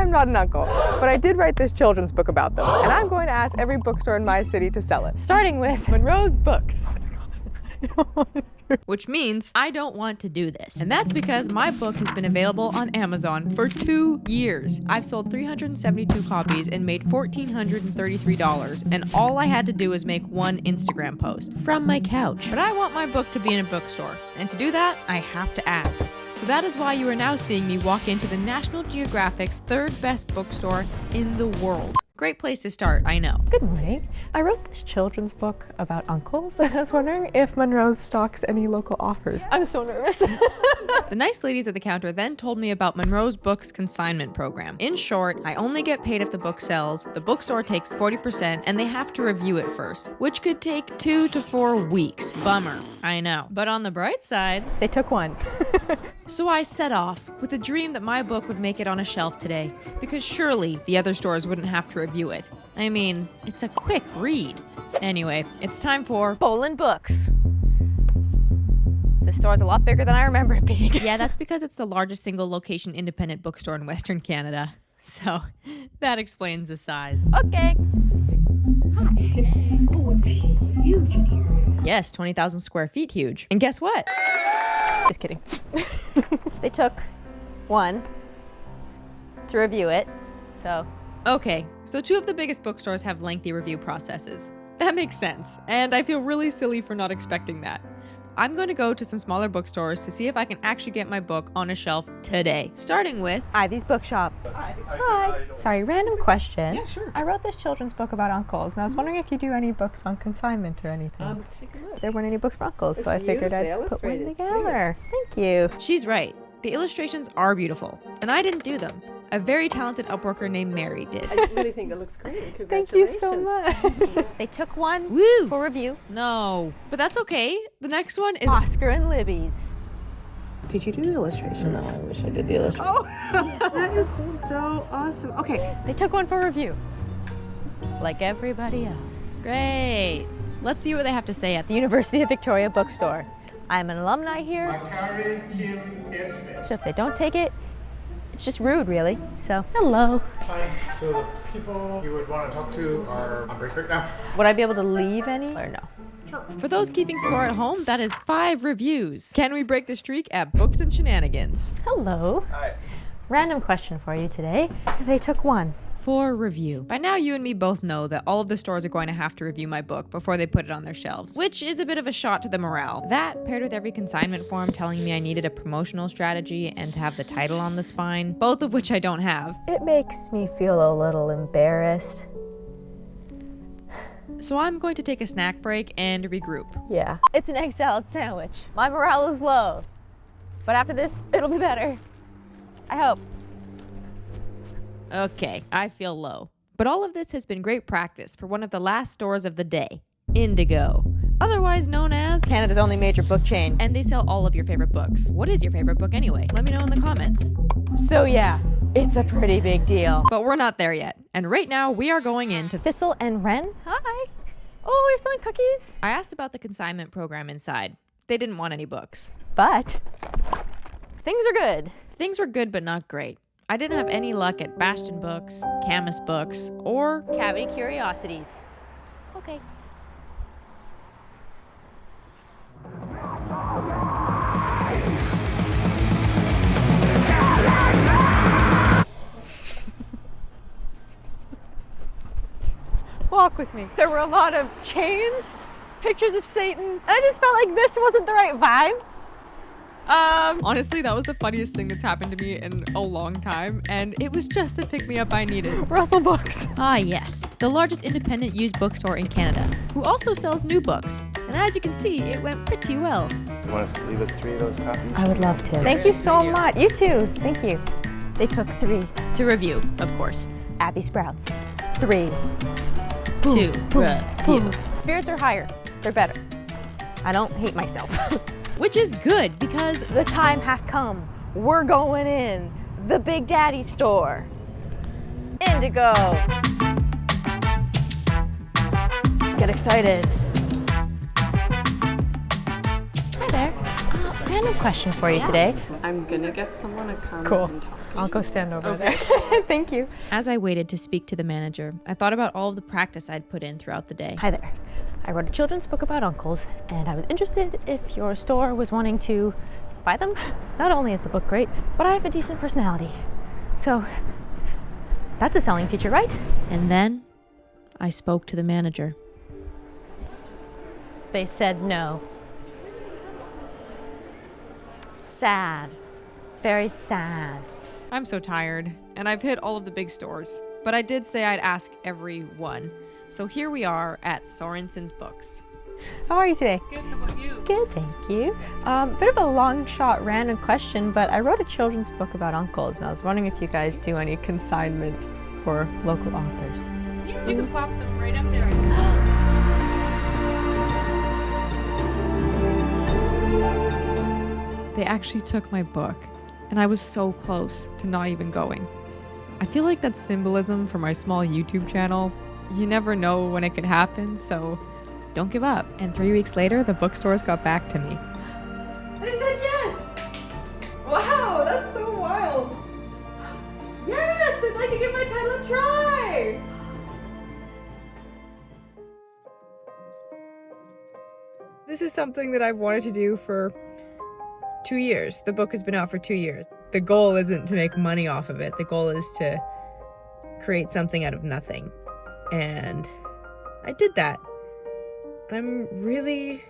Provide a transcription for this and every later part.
I'm not an uncle, but I did write this children's book about them, and I'm going to ask every bookstore in my city to sell it. Starting with Monroe's Books. Which means I don't want to do this. And that's because my book has been available on Amazon for 2 years. I've sold 372 copies and made $1,433, and all I had to do was make one Instagram post from my couch. But I want my book to be in a bookstore, and to do that, I have to ask. So that is why you are now seeing me walk into the National Geographic's third best bookstore in the world. Great place to start, I know. Good morning. I wrote this children's book about uncles, and I was wondering if Monroe's stocks any local offers. I'm so nervous. The nice ladies at the counter then told me about Monroe's Books consignment program. In short, I only get paid if the book sells, the bookstore takes 40%, and they have to review it first, which could take 2 to 4 weeks. Bummer, I know. But on the bright side, They took one. so I set off with the dream that my book would make it on a shelf today, because surely the other stores wouldn't have to review it. I mean, it's a quick read. Anyway, it's time for Bolen Books. The store's a lot bigger than I remember it being. Yeah, that's because it's the largest single location independent bookstore in Western Canada. So that explains the size. Okay. Oh, it's huge in here. Yes, 20,000 square feet huge. And guess what? Just kidding. They took one to review it, so. Okay, so 2 of the biggest bookstores have lengthy review processes. That makes sense, and I feel really silly for not expecting that. I'm going to go to some smaller bookstores to see if I can actually get my book on a shelf today, starting with Ivy's Bookshop. Hi. Sorry, random question. Yeah, sure. I wrote this children's book about uncles, and I was wondering if you do any books on consignment or anything. Let's take a look. There weren't any books for uncles, so I figured beautifully I'd put one illustrated, together. Thank you. She's right. The illustrations are beautiful, and I didn't do them. A very talented upworker named Mary did. I really think it looks great. Thank you Congratulations. so much. They took one Woo! for review. No, but that's okay. The next one is Oscar and Libby's. Did you do the illustration? No, I wish I did the illustration. Oh, that is so awesome. Okay. They took one for review. Like everybody else. great. Let's see what they have to say at The University of Victoria Bookstore. I'm an alumni here, Makari, Espe. so if they don't take it, it's just rude, really. So, hello. Hi. So the people you would want to talk to are on break right now. Would I be able to leave any or no? For those keeping score at home, that is 5 reviews. Can we break the streak at Books and Shenanigans? Hello. Hi. Random question for you today. They took one. For review. By now, you and me both know that all of the stores are going to have to review my book before they put it on their shelves, which is a bit of a shot to the morale. That, paired with every consignment form telling me I needed a promotional strategy and to have the title on the spine, both of which I don't have. It makes me feel a little embarrassed. So I'm going to take a snack break and regroup. Yeah. It's an egg salad sandwich. My morale is low. But after this, it'll be better. I hope. Okay, I feel low. But all of this has been great practice for one of the last stores of the day, Indigo, otherwise known as Canada's only major book chain. and they sell all of your favorite books. What is your favorite book anyway? Let me know in the comments. So yeah, it's a pretty big deal. But we're not there yet. And right now we are going into Thistle and Wren? Hi. Oh, you're selling cookies? I asked about the consignment program inside. They didn't want any books. But things are good. Things were good but not great. I didn't have any luck at Bastion Books, Camus Books, or Cavity Curiosities. Okay. Walk with me. There were a lot of chains, pictures of Satan, and I just felt like this wasn't the right vibe. Honestly, that was the funniest thing that's happened to me in a long time, and it was just the pick-me-up I needed. Russell Books. Ah yes, the largest independent used bookstore in Canada, who also sells new books. And as you can see, it went pretty well. You want us to leave us 3 of those copies? I would love to. Thank you so much. You too. Thank you. They took 3. To review, of course. Abby Sprouts. 3. To review. Spirits are higher. They're better. I don't hate myself. Which is good, because The time has come. We're going in. The Big Daddy store. Indigo. Get excited. Hi there. random question for you today. I'm gonna get someone to come Cool. and talk to I'll you. go stand over there. Thank you. As I waited to speak to the manager, I thought about all of the practice I'd put in throughout the day. Hi there. I wrote a children's book about uncles, and I was interested if your store was wanting to buy them. Not only is the book great, but I have a decent personality. So that's a selling feature, right? And then I spoke to the manager. They said no. Sad. Very sad. I'm so tired, and I've hit all of the big stores, but I did say I'd ask everyone. So here we are at Sorensen's Books. How are you today? Good, how about you? Good, thank you. Bit of a long shot random question, but I wrote a children's book about uncles, and I was wondering if you guys do any consignment for local authors. Yeah, you can pop them right up there. They actually took my book, and I was so close to not even going. I feel like that's symbolism for my small YouTube channel. You never know when it could happen, so don't give up. And 3 weeks later, the bookstores got back to me. They said yes! Wow, that's so wild! Yes! They'd like to give my title a try! This is something that I've wanted to do for 2 years. The book has been out for 2 years. The goal isn't to make money off of it. The goal is to create something out of nothing. And I did that. And I'm really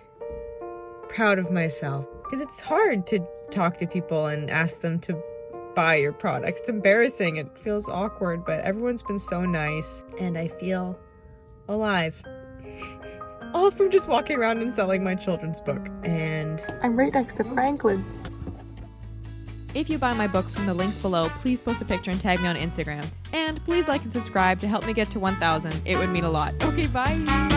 proud of myself because it's hard to talk to people and ask them to buy your product. It's embarrassing. It feels awkward, but everyone's been so nice and I feel alive. All from just walking around and selling my children's book. And I'm right next to Franklin. If you buy my book from the links below, please post a picture and tag me on Instagram. And please like and subscribe to help me get to 1,000. It would mean a lot. Okay, bye!